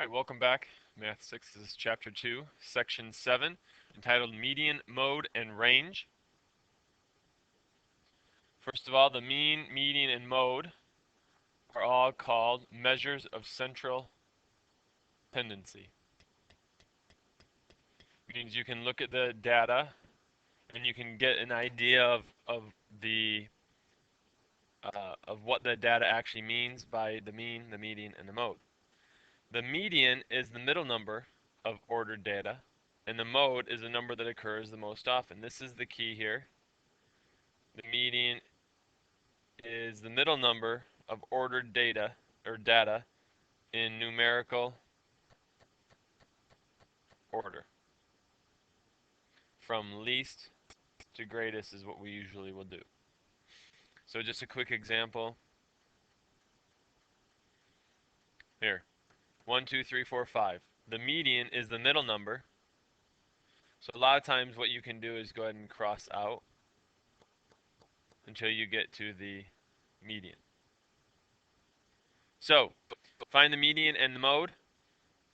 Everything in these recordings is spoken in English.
All right, welcome back. Math 6 is Chapter 2, Section 7, entitled Median, Mode, and Range. First of all, the mean, median, and mode are all called measures of central tendency. Means you can look at the data and you can get an idea of what the data actually means by the mean, the median, and the mode. The median is the middle number of ordered data, and the mode is the number that occurs the most often. This is the key here. The median is the middle number of ordered data in numerical order. From least to greatest is what we usually will do. So just a quick example. Here, 1, 2, 3, 4, 5. The median is the middle number. So a lot of times what you can do is go ahead and cross out until you get to the median. So, find the median and the mode.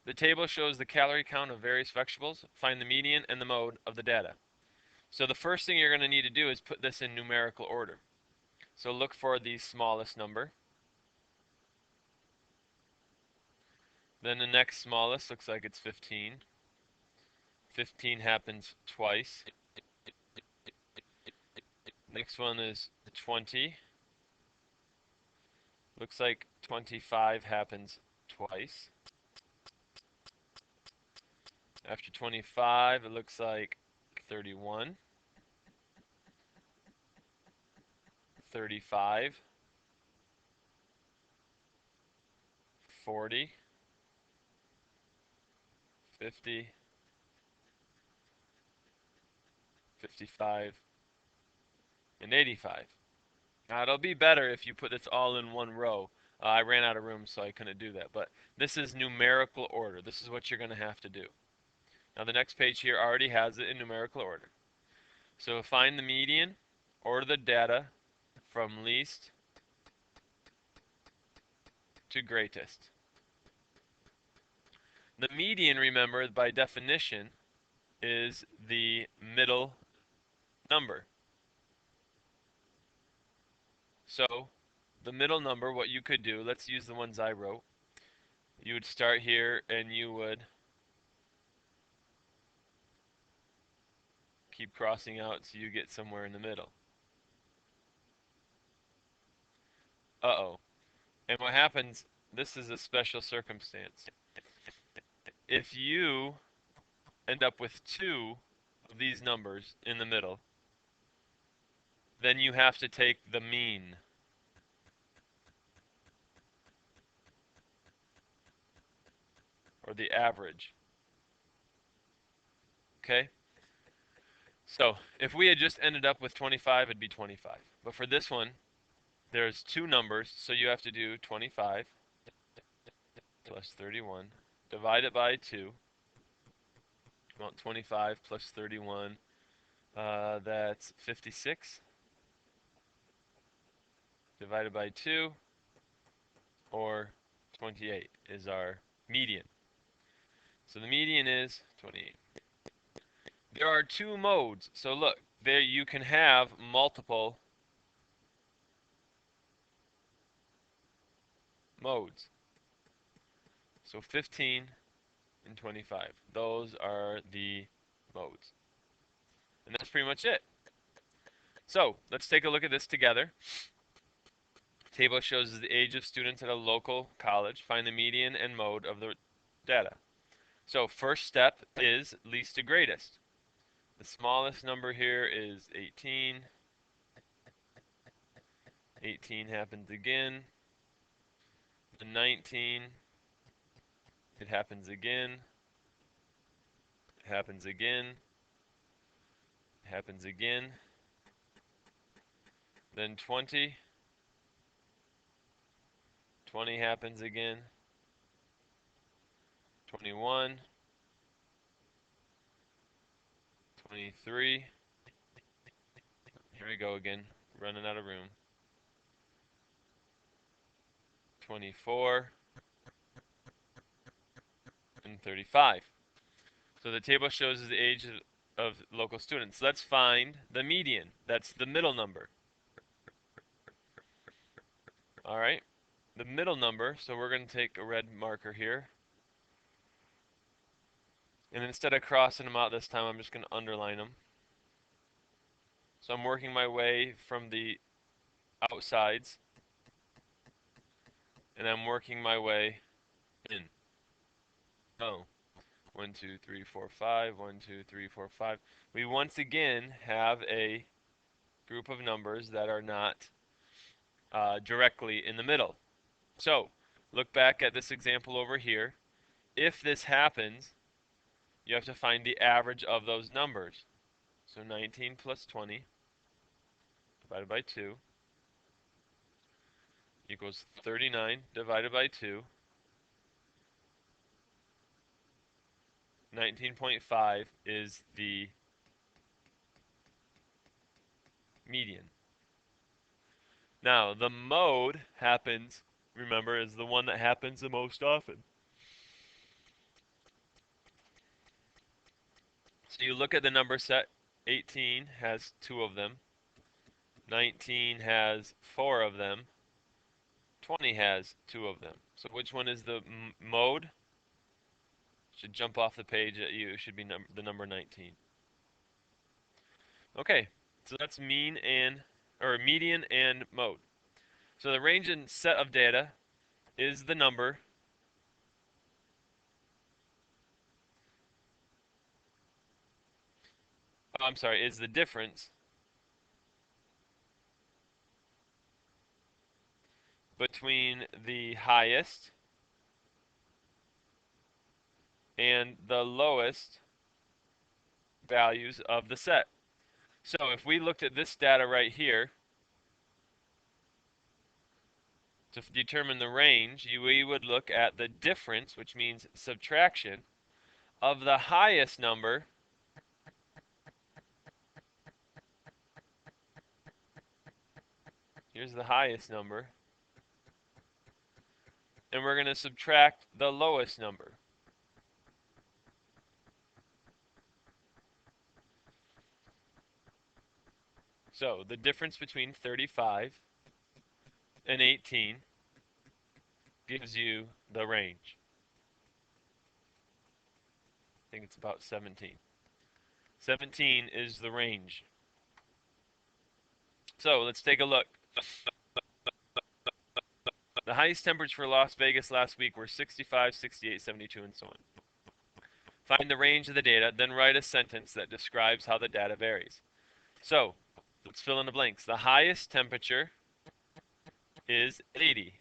The table shows the calorie count of various vegetables. Find the median and the mode of the data. So the first thing you're going to need to do is put this in numerical order. So look for the smallest number. Then the next smallest looks like it's 15. 15 happens twice. Next one is 20. Looks like 25 happens twice. After 25, it looks like 31. 35. 40. 50. 55. And 85. Now it'll be better if you put this all in one row. I ran out of room, so I couldn't do that. But this is numerical order. This is what you're going to have to do. Now the next page here already has it in numerical order. So find the median, order the data from least to greatest. The median, remember, by definition, is the middle number. So the middle number, what you could do, let's use the ones I wrote. You would start here and you would keep crossing out so you get somewhere in the middle. Uh-oh. And what happens, this is a special circumstance. If you end up with two of these numbers in the middle, then you have to take the mean. Or the average. Okay? So if we had just ended up with 25, it'd be 25. But for this one, there's two numbers, so you have to do 25 plus 31. Divide it by 2. Well, 25 plus 31, that's 56. Divided by 2, or 28 is our median. So the median is 28. There are two modes. So look, there you can have multiple modes. So 15 and 25. Those are the modes. And that's pretty much it. So let's take a look at this together. Table shows the age of students at a local college. Find the median and mode of the data. So first step is least to greatest. The smallest number here is 18. 18 happens again. The 19. It happens again. It happens again. It happens again. Then 20. 20 happens again. 21. 23. Here we go again, running out of room. 24. 35. So the table shows the age of local students. Let's find the median. That's the middle number. All right, the middle number. So we're going to take a red marker here. And instead of crossing them out this time, I'm just going to underline them. So I'm working my way from the outsides, and I'm working my way in. Oh, 1, 2, 3, 4, 5, 1, 2, 3, 4, 5. We once again have a group of numbers that are not directly in the middle. So look back at this example over here. If this happens, you have to find the average of those numbers. So 19 plus 20 divided by 2 equals 39 divided by 2. 19.5 is the median. Now, the mode happens, remember, is the one that happens the most often. So you look at the number set. 18 has 2 of them. 19 has 4 of them. 20 has 2 of them. So which one is the mode? Should jump off the page at you. It should be the number 19. Okay, so that's median and mode. So the range and set of data is the number is the difference between the highest and the lowest values of the set. So if we looked at this data right here, to determine the range, we would look at the difference, which means subtraction, of the highest number here's the highest number, and we're going to subtract the lowest number. So the difference between 35 and 18 gives you the range. I think it's about 17. 17 is the range. So let's take a look. The highest temperatures for Las Vegas last week were 65, 68, 72, and so on. Find the range of the data, then write a sentence that describes how the data varies. So let's fill in the blanks. The highest temperature is 80.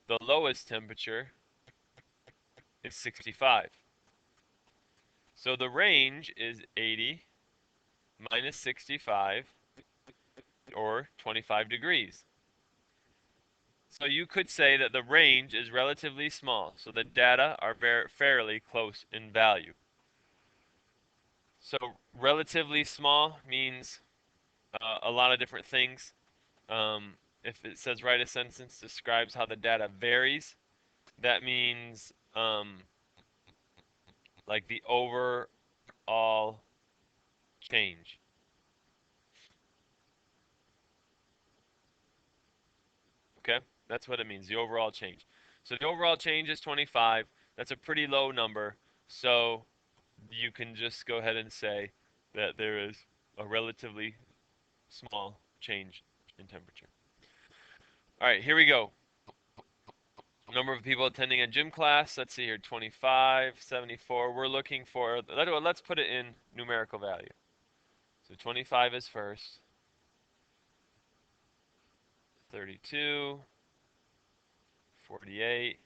The lowest temperature is 65. So the range is 80 minus 65, or 25 degrees. So you could say that the range is relatively small, so the data are fairly close in value. So relatively small means a lot of different things. If it says write a sentence describes how the data varies, that means like the overall change. Okay, that's what it means, the overall change. So the overall change is 25. That's a pretty low number. So you can just go ahead and say that there is a relatively small change in temperature. All right, here we go. Number of people attending a gym class. Let's see here, 25, 74. We're looking for, let's put it in numerical value. So 25 is first. 32, 48,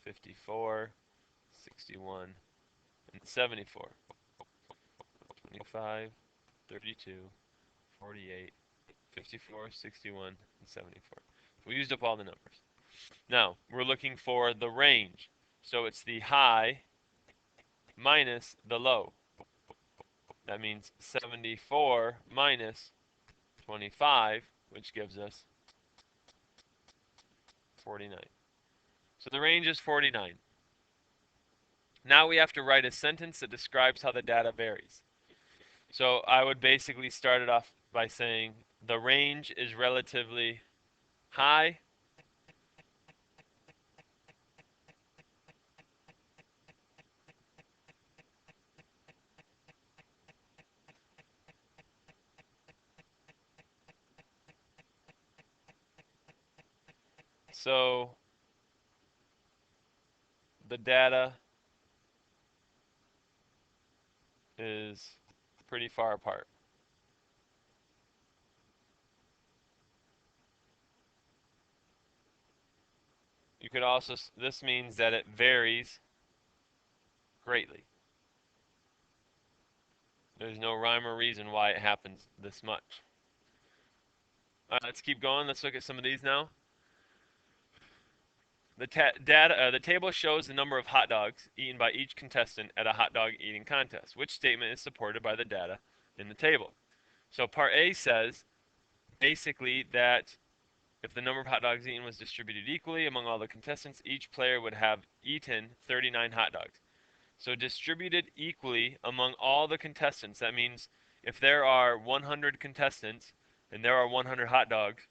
54, 61, and 74. 25, 32, 48, 54, 61, and 74. We used up all the numbers. Now, we're looking for the range. So it's the high minus the low. That means 74 minus 25, which gives us 49. So the range is 49. Now we have to write a sentence that describes how the data varies. So I would basically start it off by saying the range is relatively high. So the data is pretty far apart. You could also, this means that it varies greatly. There's no rhyme or reason why it happens this much. All right, let's keep going. Let's look at some of these now. The table shows the number of hot dogs eaten by each contestant at a hot dog eating contest. Which statement is supported by the data in the table? So part A says basically that if the number of hot dogs eaten was distributed equally among all the contestants, each player would have eaten 39 hot dogs. So distributed equally among all the contestants, that means if there are 100 contestants and there are 100 hot dogs,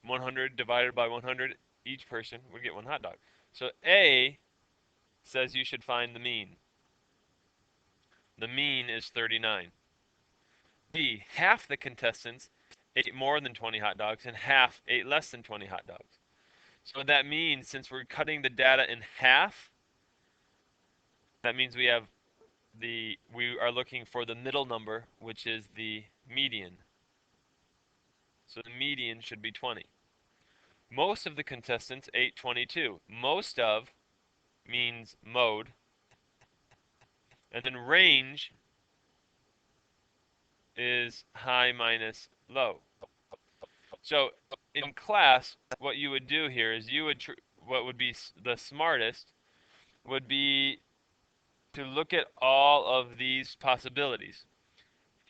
100 divided by 100, each person would get one hot dog. So A says you should find the mean. The mean is 39. B, half the contestants ate more than 20 hot dogs and half ate less than 20 hot dogs. So what that means, since we're cutting the data in half, that means we are looking for the middle number, which is the median. So the median should be 20. Most of the contestants ate 22. Most of means mode. And then range is high minus low. So in class, what you would do here is what would be the smartest would be to look at all of these possibilities.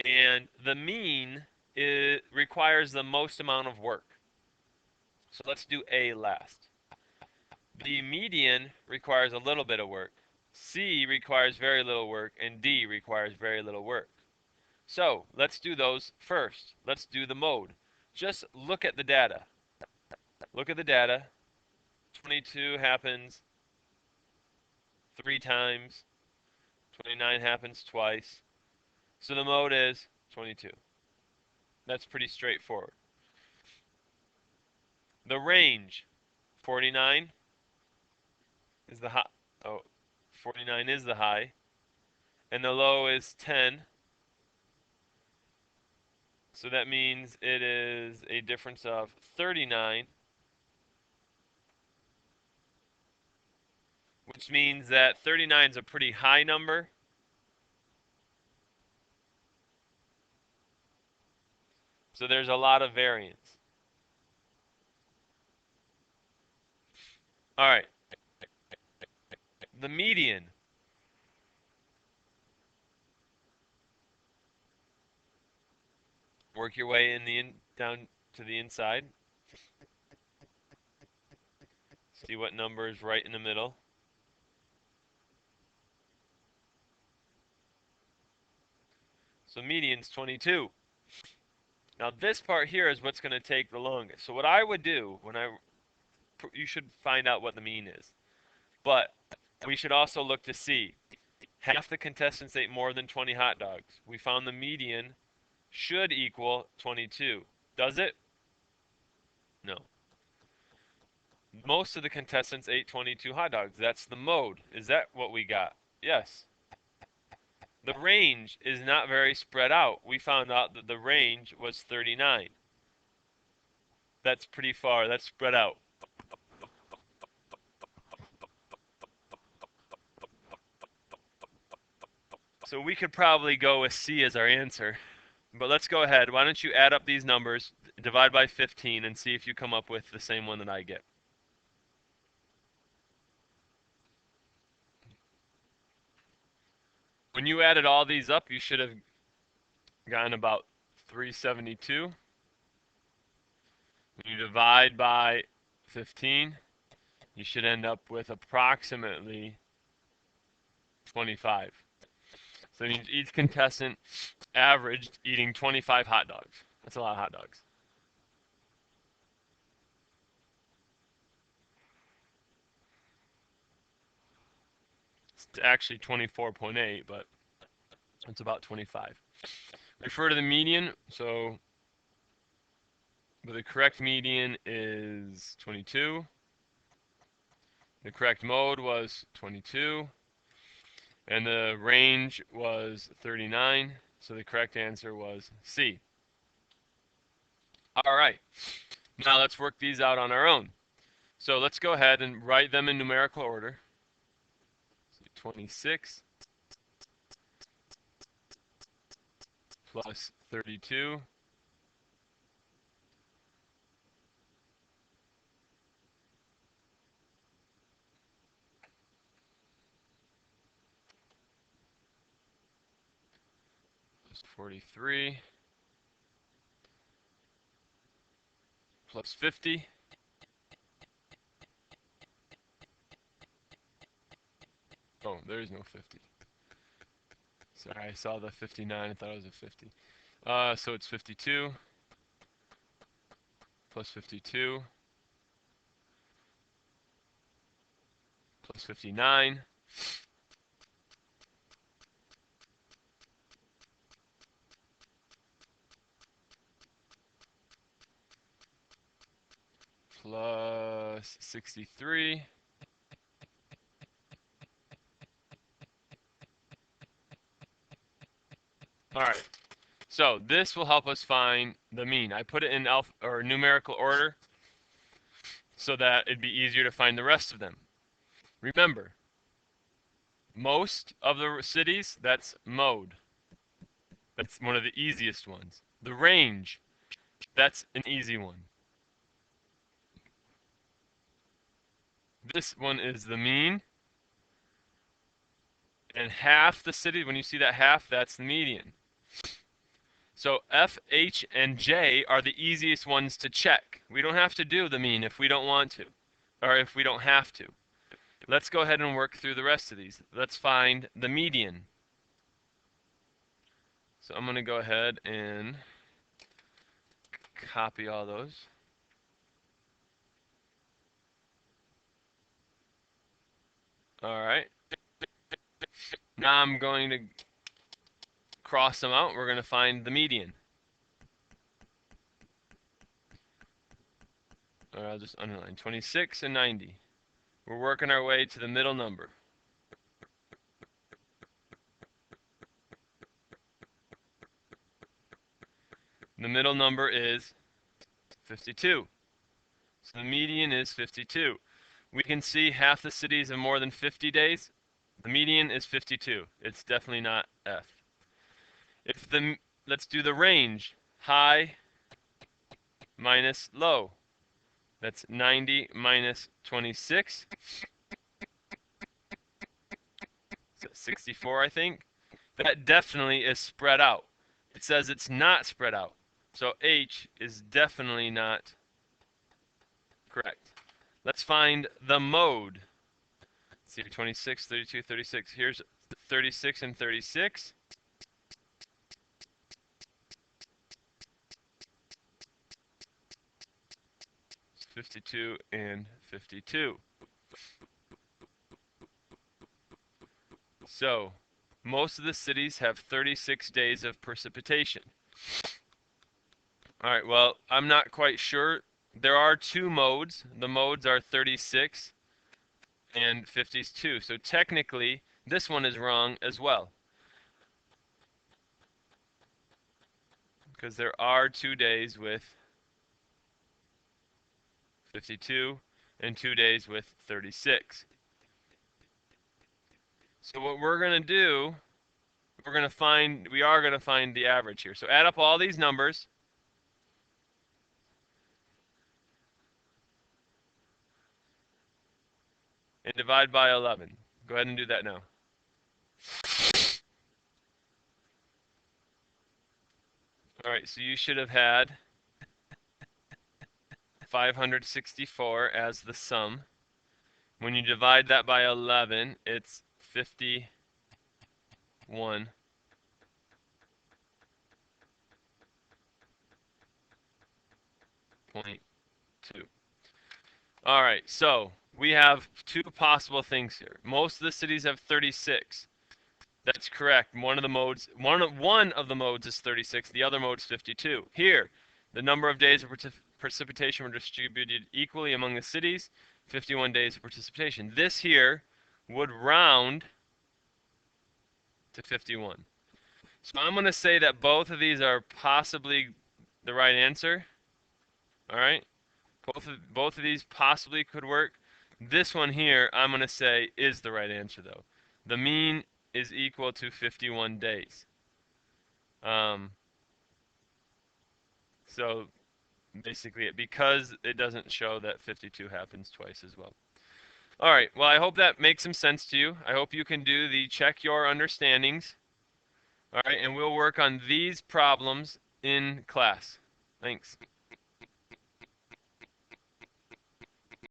And the mean requires the most amount of work. So let's do A last. The median requires a little bit of work. C requires very little work, and D requires very little work. So let's do those first. Let's do the mode. Just look at the data. Look at the data. 22 happens 3 times. 29 happens twice. So the mode is 22. That's pretty straightforward. The range, 49 is the high. Oh, 49 is the high. And the low is 10. So that means it is a difference of 39, which means that 39 is a pretty high number. So there's a lot of variance. All right. The median. Work your way down to the inside. See what number is right in the middle. So median's 22. Now this part here is what's going to take the longest. So what I would do you should find out what the mean is. But we should also look to see. Half the contestants ate more than 20 hot dogs. We found the median should equal 22. Does it? No. Most of the contestants ate 22 hot dogs. That's the mode. Is that what we got? Yes. The range is not very spread out. We found out that the range was 39. That's pretty far. That's spread out. So we could probably go with C as our answer. But let's go ahead. Why don't you add up these numbers, divide by 15, and see if you come up with the same one that I get. When you added all these up, you should have gotten about 372. When you divide by 15, you should end up with approximately 25. So that means each contestant averaged eating 25 hot dogs. That's a lot of hot dogs. It's actually 24.8, but it's about 25. Refer to the median. So the correct median is 22. The correct mode was 22. And the range was 39. So the correct answer was C. All right. Now let's work these out on our own. So let's go ahead and write them in numerical order. So 26 plus 32 plus 43 plus 50 Oh, there is no 50. Sorry, I saw the 59. I thought it was a 50. So it's 52 plus 52 plus 59 plus 63. All right. So this will help us find the mean. I put it in numerical order so that it'd be easier to find the rest of them. Remember, most of the cities, that's mode. That's one of the easiest ones. The range, that's an easy one. This one is the mean. And half the city, when you see that half, that's the median. So F, H, and J are the easiest ones to check. We don't have to do the mean if we don't want to, or if we don't have to. Let's go ahead and work through the rest of these. Let's find the median. So I'm going to go ahead and copy all those. All right. Now I'm going to cross them out. We're going to find the median. Or I'll just underline 26 and 90. We're working our way to the middle number. The middle number is 52. So the median is 52. We can see half the cities have more than 50 days. The median is 52. It's definitely not F. Let's do the range. High minus low. That's 90 minus 26. So 64, I think. That definitely is spread out. It says it's not spread out. So H is definitely not correct. Let's find the mode. Let's see, 26, 32, 36. Here's 36 and 36. It's 52 and 52. So, most of the cities have 36 days of precipitation. All right, well, I'm not quite sure. There are two modes. The modes are 36 and 52. So technically, this one is wrong as well. Because there are 2 days with 52 and 2 days with 36. So what we're going to do, we are going to find the average here. So add up all these numbers. And divide by 11. Go ahead and do that now. All right, so you should have had 564 as the sum. When you divide that by 11, it's 51.2. All right, so we have two possible things here. Most of the cities have 36. That's correct. One of the modes is 36. The other mode is 52. Here, the number of days of precipitation were distributed equally among the cities. 51 days of precipitation. This here would round to 51. So I'm going to say that both of these are possibly the right answer. All right, both of these possibly could work. This one here, I'm going to say is the right answer though. The mean is equal to 51 days. So basically, because it doesn't show that 52 happens twice as well. All right, well, I hope that makes some sense to you. I hope you can do the check your understandings. All right, and we'll work on these problems in class. Thanks.